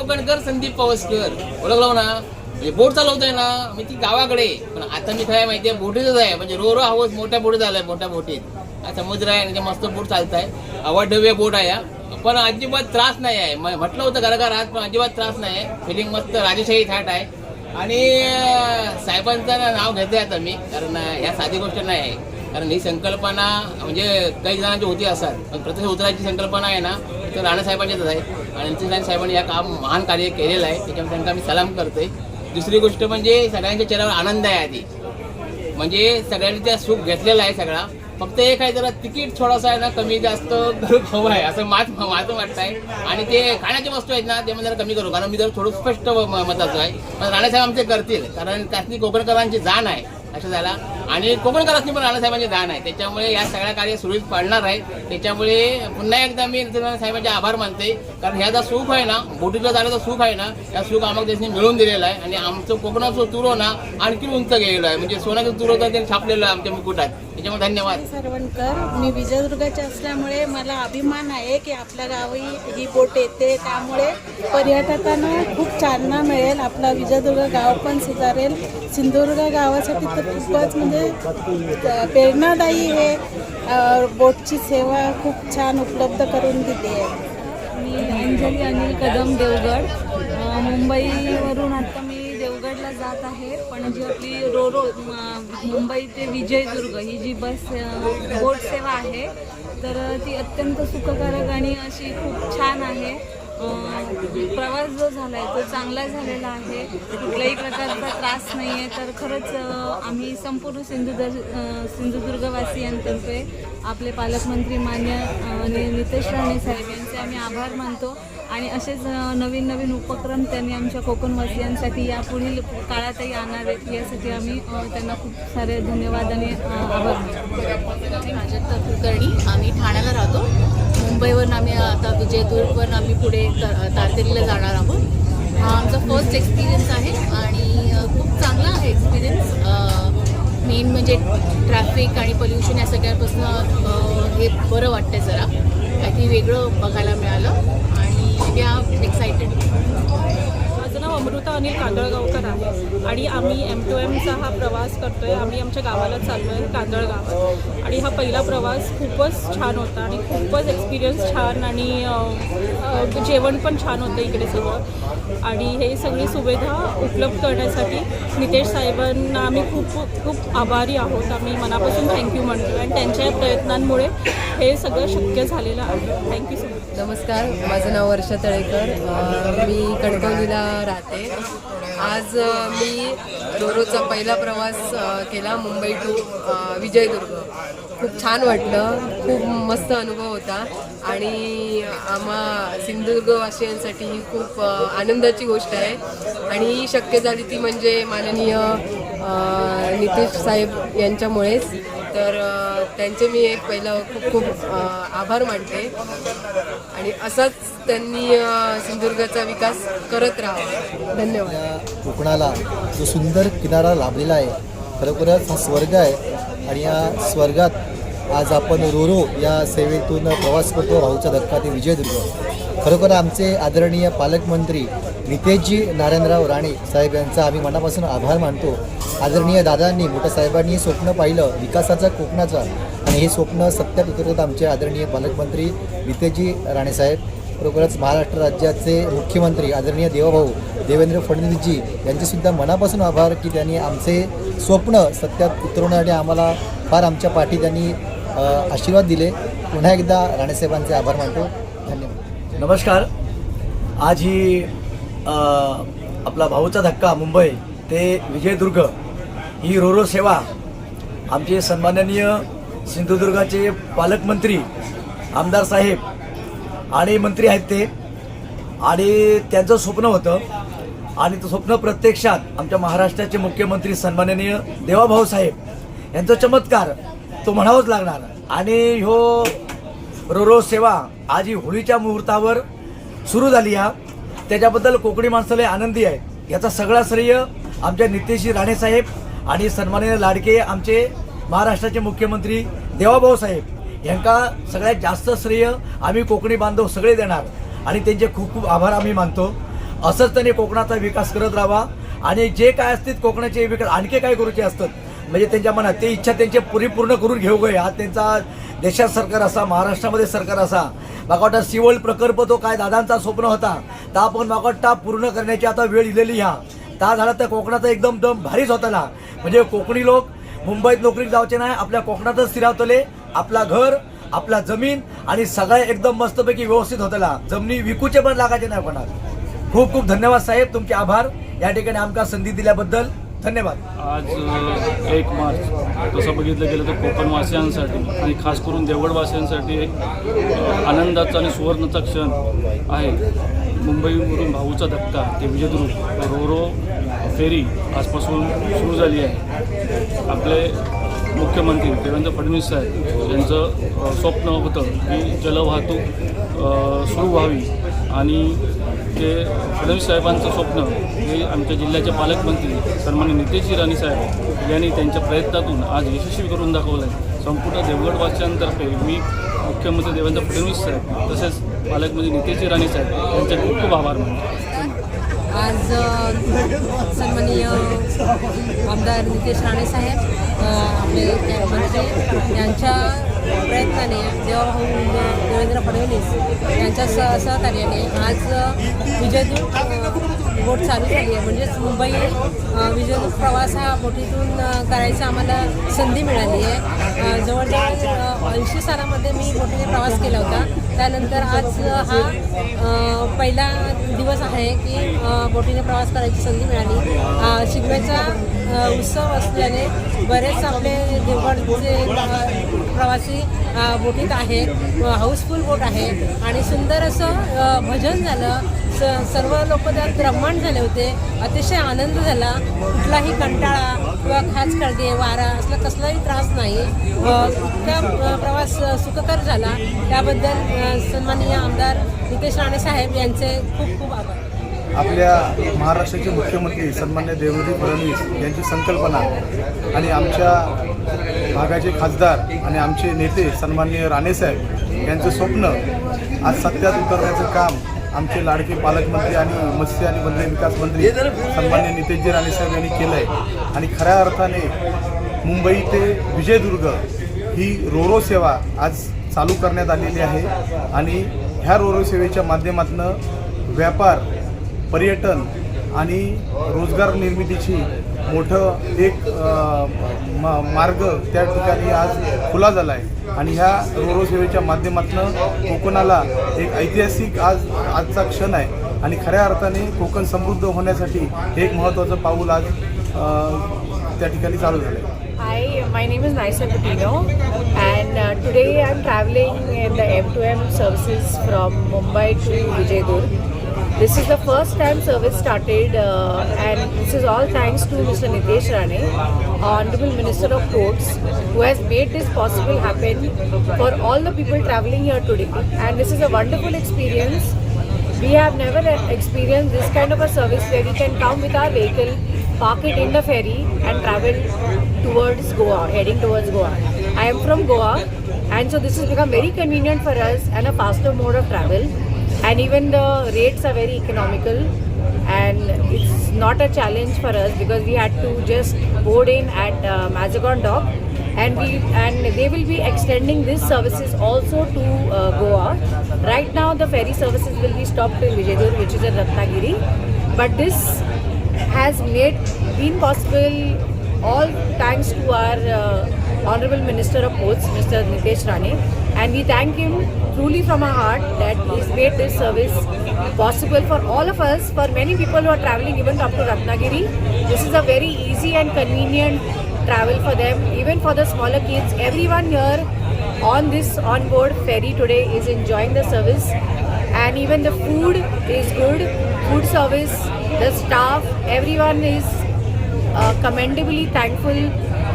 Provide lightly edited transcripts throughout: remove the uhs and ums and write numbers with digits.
कोकणकर, संदीप पवसकर ओळखलो ना. म्हणजे बोट चालवतोय ना मी ती गावाकडे, पण आता मी काय माहितीये बोटीतच आहे. म्हणजे रो हाऊस मोठ्या बोटीत झालाय, मोठ्या बोटीत समुद्र आहे आणि मस्त बोट चालताय. अवाढव्य बोट आहे, पण अजिबात त्रास नाही आहे. म्हटलं होतं घराघरात, पण अजिबात त्रास नाही आहे. फिलिंग मस्त राजेशाही थाट आहे. आणि साहेबांचं नाव घेते आता मी, कारण ह्या साधी गोष्ट नाही आहे. कारण ही संकल्पना म्हणजे काही जणांची होती असतात, पण प्रत्यक्ष उतरायची संकल्पना आहे ना तर राणासाहेबांच्याच आहे. आणि नितीश साहेबांनी या काम महान कार्य केलेलं आहे, त्याच्यामुळे त्यांना मी सलाम करतोय. दुसरी गोष्ट म्हणजे सगळ्यांच्या चेहऱ्यावर आनंद आहे आधी, म्हणजे सगळ्यांनी सुख घेतलेलं आहे सगळा. फक्त एक आहे, जरा तिकीट थोडासा आहे ना कमी जास्त हवं आहे असं माझं वाटत आहे. आणि ते खाण्याची वस्तू आहेत ना ते मला जरा कमी करू, कारण मी जर थोडं स्पष्ट मताचं आहे. पण राणासाहेब आमचे करतील, कारण त्यातनी कोकणकरांची जाण आहे असं झाला. आणि कोकणकरांनी पण राणासाहेबांची जाण आहे, त्याच्यामुळे या सगळ्या कार्य सुरळीत पाडणार आहे. त्याच्यामुळे पुन्हा एकदा मी साहेबांचे आभार मानते, कारण ह्या जो सुख आहे ना बोटीला जाण्याचं सुख आहे ना, या सुख आम्हाला देशने मिळवून दिलेलं आहे. आणि आमचं कोकणाचं तुरो ना आणखी उंच गेलेलं आहे, म्हणजे सोन्याचं तुरो तर त्यांनी छापलेलं आहे आमच्या मुकुटात. त्याच्यामुळे धन्यवाद. सरवणकर, मी विजयदुर्गाचे असल्यामुळे मला अभिमान आहे की आपल्या गावी ही बोट येते, त्यामुळे पर्यटकांना खूप चालना मिळेल. आपला विजयदुर्ग गाव पण सुधारेल. सिंधुदुर्ग गावासाठी तर खूपच म्हणजे प्रेरणादायी हे बोटची सेवा खूप छान उपलब्ध करून दिली आहे. मी अंजली अनिल कदम, देवगड. मुंबईवरून आता मी देवगडला जात आहे, पण जी आपली रोरो मुंबई ते विजयदुर्ग ही जी बोट सेवा आहे तर ती अत्यंत सुखकारक आणि अशी खूप छान आहे. प्रवास जो झाला आहे तो चांगला झालेला आहे, कुठल्याही प्रकारचा त्रास नाही आहे. तर खरंच आम्ही संपूर्ण सिंधुदुर्गवासियांतर्फे आपले पालकमंत्री मान्य नितेश राणे साहेब यांचे आम्ही आभार मानतो. आणि असेच नवीन नवीन उपक्रम त्यांनी आमच्या कोकणवासियांसाठी यापुढील काळातही आणावेत, यासाठी आम्ही त्यांना खूप सारे धन्यवाद आणि आभार मानतो. प्राजक्ता कुलकर्णी, आम्ही ठाण्याला राहतो. मुंबईवरून आम्ही आता विजयदुर्गवरून आम्ही पुढे तारकर्लीला जाणार आहोत. हा आमचा फर्स्ट एक्सपिरियन्स आहे आणि खूप चांगला आहे एक्सपिरियन्स. मेन म्हणजे ट्रॅफिक आणि पोल्युशन या सगळ्यापासून हे बरं वाटतं, जरा काहीतरी वेगळं बघायला मिळालं आणि वी आर एक्सायटेड. माझं नाव अमृता अनिल कांदळगावकर आहे आणि आम्ही M2Mचा हा प्रवास करतो आहे. आम्ही आमच्या गावाला चाललो आहे, कांदळ गावात. आणि हा पहिला प्रवास खूपच छान होता आणि खूपच एक्सपिरियन्स छान आणि जेवण पण छान होतं इकडे सगळं. आणि हे सगळी सुविधा उपलब्ध करण्यासाठी नितेश साहेबांना आम्ही खूप आभारी आहोत. आम्ही मनापासून थँक्यू म्हणतो आणि त्यांच्या प्रयत्नांमुळे हे सगळं शक्य झालेलं आहे. Thank you so much. नमस्कार, माझं नाव वर्षा तळेकर. मी कणकवलीला राहते. आज मी रोरोचा पहिला प्रवास केला, मुंबई टू विजयदुर्ग. खूप छान वाटलं, खूप मस्त अनुभव होता आणि आम्हा सिंधुदुर्गवासियांसाठी ही खूप आनंदाची गोष्ट आहे. आणि ही शक्य झाली ती म्हणजे माननीय नितीश साहेब यांच्यामुळेच. तर त्यांचे मी एक पहिला खूप आभार मानते आणि असाच त्यांनी सिंधुदुर्गाचा विकास करत राहावा. धन्यवाद. कोकणाला जो सुंदर किनारा लाभलेला आहे, खरोखरच हा स्वर्ग आहे. आणि या स्वर्गात आज आपण रोरो या सेवेतून प्रवास करतो. भाऊचा धक्का ते विजयदुर्ग. खरोखर आमचे आदरणीय पालकमंत्री नितेशजी नारायणराव राणे साहेब यांचा आम्ही मनापासून आभार मानतो. आदरणीय दादांनी, मोठ्या साहेबांनी स्वप्न पाहिलं विकासाचं कोकणाचं, आणि हे स्वप्न सत्यात उतरवत आमचे आदरणीय पालकमंत्री नितेशजी राणे साहेब. खरोखरच महाराष्ट्र राज्याचे मुख्यमंत्री आदरणीय देवाभाऊ देवेंद्र फडणवीसजी यांचेसुद्धा मनापासून आभार की त्यांनी आमचे स्वप्न सत्यात उतरवण्यासाठी आम्हाला फार आमच्या पाठी त्यांनी आशीर्वाद दिले. पुन्हा एकदा राणेसाहेबांचे आभार मानतो. धन्यवाद. नमस्कार. आज ही आपला भाऊचा धक्का मुंबई ते विजयदुर्ग ही रोरो सेवा आमचे सन्माननीय सिंधुदुर्गाचे पालकमंत्री आमदार साहेब आणि मंत्री आहेत ते, आणि त्यांचं स्वप्न होतं आणि ते स्वप्न प्रत्यक्षात आमच्या महाराष्ट्राचे मुख्यमंत्री सन्माननीय देवाभाऊ साहेब यांचा चमत्कार तो म्हणावंच लागणार. आणि ह्यो रोरो सेवा आज ही होळीच्या मुहूर्तावर सुरू झाली आहे, त्याच्याबद्दल कोकणी माणसाला आनंदी आहे. याचा सगळा श्रेय आमच्या नितेशजी राणे साहेब आणि सन्माननीय लाडके आमचे महाराष्ट्राचे मुख्यमंत्री देवाभाऊ साहेब यांना सगळ्यात जास्त श्रेय आम्ही कोकणी बांधव सगळे देणार आणि त्यांचे खूप खूप आभार आम्ही मानतो. असंच त्यांनी कोकणाचा विकास करत राहावा आणि जे काय असतील कोकणाचे विकास आणखी काय करूचे असतात म्हणजे त्यांच्या मनात ते इच्छा त्यांचे पूर्ण करून घेऊ गए. हा त्यांचा देशात सरकार असा, महाराष्ट्रामध्ये सरकार असा. मला वाटतं सिवल प्रकल्प तो काय दादांचा स्वप्न होता तर आपण मला वाटतं पूर्ण करण्याची आता वेळ दिलेली ह्या त्या झाला तर कोकणाचा एकदम दम भारीच होताना. म्हणजे कोकणी लोक मुंबईत नोकरीत जायचे नाही, आपल्या कोकणातच स्थिरावतले. आपला घर, आपला जमीन आणि सगळं एकदम मस्तपैकी व्यवस्थित होताला. जमिनी विकूचे पण लागायचे नाही कोणाला. खूप खूप धन्यवाद साहेब, तुमचे आभार या ठिकाणी आमका संधी दिल्याबद्दल. धन्यवाद. आज 1 मार्च तसं बघितलं गेलं तर कोकणवासियांसाठी आणि खास करून देवगडवासियांसाठी एक आनंदाचा आणि सुवर्णाचा क्षण आहे. मुंबईवरून भाऊचा धक्का ते विजयदुर्ग रोरो फेरी आजपासून सुरू झाली आहे. आपले मुख्यमंत्री देवेंद्र फडणवीस साहेब यांचं स्वप्न होतं की जलवाहतूक सुरू व्हावी आणि ते फडणवीस साहेबांचं स्वप्न हे आमच्या जिल्ह्याचे पालकमंत्री सन्माननीय नितेशजी राणे साहेब यांनी त्यांच्या प्रयत्नातून आज यशस्वी करून दाखवलं आहे. संपूर्ण देवगडवासियांतर्फे मी मुख्यमंत्री देवेंद्र फडणवीस साहेब तसेच पालकमंत्री नितेशजी राणे साहेब यांचे खूप खूप आभार मानतो. आज सन्माननीय आमदार नितेश राणे साहेब आपले मंत्री यांच्या प्रयत्नाने देवाभाऊ देवेंद्र फडणवीस यांच्या सहकार्याने आज विजयदुर्ग बोट चालू झाली आहे. म्हणजेच मुंबई विजयदुर्ग प्रवास हा बोटीतून करायचा आम्हाला संधी मिळाली आहे. जवळजवळ 80 सालामध्ये मी बोटीने प्रवास केला होता. त्यानंतर आज हा पहिला दिवस आहे की बोटीने प्रवास करायची संधी मिळाली. शिगम्याचा उत्सव असल्याने बरेच आपले देवगडचे प्रवासी बोटीत आहे. हाऊसफुल बोट आहे आणि सुंदर असं भजन झालं. सर्व लोक त्यात रममाण झाले होते. अतिशय आनंद झाला. कुठलाही कंटाळा किंवा खास कळगे वारा असला कसलाही त्रास नाही. इतका प्रवास सुखकर झाला. त्याबद्दल सन्माननीय आमदार नितेश राणे साहेब यांचे खूप खूप आभार. आपल्या महाराष्ट्राचे मुख्यमंत्री सन्मान्य देवेंद्र फडणवीस यांची संकल्पना आणि आमच्या भागाचे खासदार आणि आमचे नेते सन्माननीय राणेसाहेब यांचं स्वप्न आज सत्यात उतरण्याचं काम आमचे लाडके पालकमंत्री आणि मत्स्य आणि वन्य विकास मंत्री सन्मान्य नितेशजी राणेसाहेब यांनी केलं आहे. आणि खऱ्या अर्थाने मुंबई ते विजयदुर्ग ही रोरो सेवा आज चालू करण्यात आलेली आहे. आणि ह्या रोरो सेवेच्या माध्यमातून व्यापार, पर्यटन आणि रोजगार निर्मितीची मोठं एक मार्ग त्या ठिकाणी आज खुला झाला आहे. आणि ह्या रोरो सेवेच्या माध्यमातून कोकणाला एक ऐतिहासिक आजचा क्षण आहे. आणि खऱ्या अर्थाने कोकण समृद्ध होण्यासाठी हे एक महत्त्वाचं पाऊल आज त्या ठिकाणी चालू झालं आहे. Hi, my name is Naisa Patino and today I'm traveling in the M2M services from Mumbai to Vijaydurg. This is the first time service started and this is all thanks to Mr. Nitesh Rane, Honorable Minister of Ports, who has made this possible happen for all the people traveling here today. And this is a wonderful experience. We have never experienced this kind of a service where we can come with our vehicle, park it in the ferry and travel towards Goa, heading towards Goa. I am from Goa and so this has become very convenient for us and a faster mode of travel. And even the rates are very economical and it's not a challenge for us because we had to just board in at Mazagon Dock and they will be extending these services also to Goa. Right now the ferry services will be stopped in Vijaydurg, which is in Ratnagiri, but this has been possible all thanks to our Honorable Minister of Ports, Mr. Nitesh Rane, and we thank him truly from our heart that he's made this service possible for all of us. For many people who are traveling even up to Ratnagiri, this is a very easy and convenient travel for them. Even for the smaller kids, everyone here on this onboard ferry today is enjoying the service, and even the food is good. Food service, the staff, everyone is commendably thankful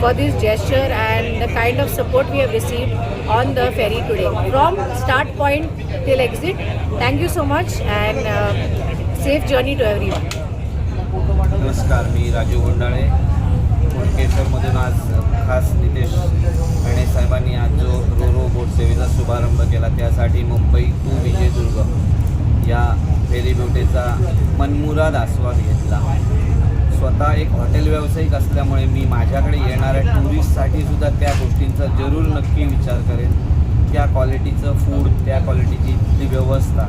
for this gesture and the kind of support we have received on the ferry today. From start point till exit, thank you so much and safe journey to everyone. नमस्कार, मी राजू गुंडाळे. कोटकेश्वरमधून आज खास नितेश राणे साहेबांनी आज जो Ro-Ro बोट सेवेचा शुभारंभ केला त्यासाठी मुंबई टू विजयदुर्ग या फेरीबोटीचा मनमुराद आस्वाद घेतला. स्वतः एक हॉटेल व्यावसायिक असल्यामुळे मी माझ्याकडे येणाऱ्या टुरिस्टसाठी सुद्धा त्या गोष्टींचा जरूर नक्की विचार करेन. त्या क्वालिटीचं फूड, त्या क्वालिटीची इथली व्यवस्था,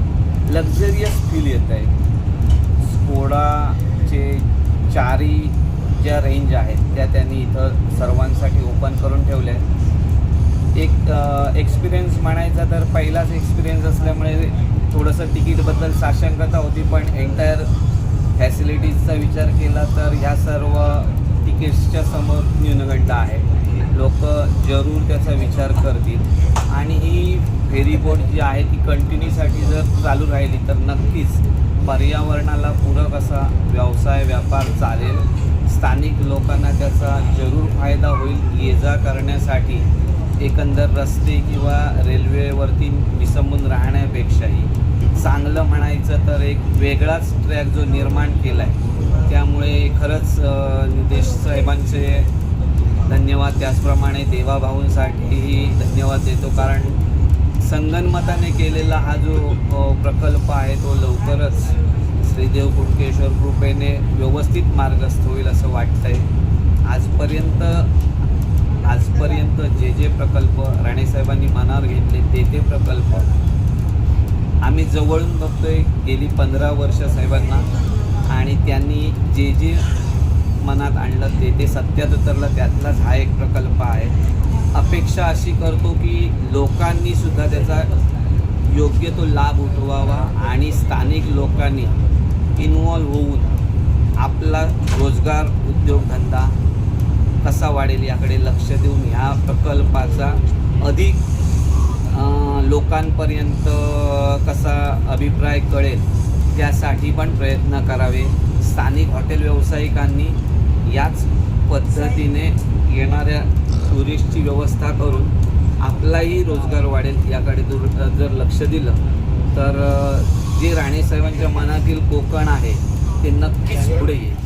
लक्झरियस फील येत आहे. स्कोडाचे 4 ज्या रेंज आहेत त्या त्यांनी इथं सर्वांसाठी ओपन करून ठेवल्या आहेत. एक एक्सपिरियन्स म्हणायचा तर पहिलाच एक्सपिरियन्स असल्यामुळे थोडंसं तिकीटबद्दल साशंकता होती, पण एंटायर फॅसिलिटीजचा विचार केला तर ह्या सर्व तिकीट्सच्या समोर न्यूनगंड आहे. लोक जरूर त्याचा विचार करतील आणि ही फेरीबोट जी आहे ती कंटिन्यूसाठी जर चालू राहिली तर नक्कीच पर्यावरणाला पूरक असा व्यवसाय व्यापार चालेल. स्थानिक लोकांना त्याचा जरूर फायदा होईल. ये जा करण्यासाठी एकंदर रस्ते किंवा रेल्वेवरती विसंबून राहण्यापेक्षाही चांगलं म्हणायचं तर एक वेगळाच ट्रॅक जो निर्माण केला आहे, त्यामुळे खरंच नितेश साहेबांचे धन्यवाद. त्याचप्रमाणे देवाभाऊंसाठीही धन्यवाद देतो, कारण संगनमताने केलेला हा जो प्रकल्प आहे तो लवकरच श्रीदेव कुणकेश्वर कृपेने व्यवस्थित मार्गस्थ होईल असं वाटतंय. आजपर्यंत जे प्रकल्प राणेसाहेबांनी मनावर घेतले ते प्रकल्प आम्ही जवळून बघतोय गेली 15 वर्ष साहेबांना, आणि त्यांनी जे मनात आणलं ते सत्यात उतरलं. त्यातलाच हा एक प्रकल्प आहे. अपेक्षा अशी करतो की लोकांनी सुद्धा त्याचा योग्य तो लाभ उठवावा आणि स्थानिक लोकांनी इन्वॉल्व होऊन आपला रोजगार उद्योगधंदा कसा वाढेल याकडे लक्ष देऊन ह्या प्रकल्पाचा अधिक लोकांपर्यंत कसा अभिप्राय कळेल त्यासाठी पण प्रयत्न करावे. स्थानिक हॉटेल व्यावसायिकांनी याच पद्धतीने येणाऱ्या टुरिस्टची व्यवस्था करून आपलाही रोजगार वाढेल याकडे जर लक्ष दिलं तर जे राणेसाहेबांच्या मनातील कोकण आहे ते नक्कीच पुढे येईल.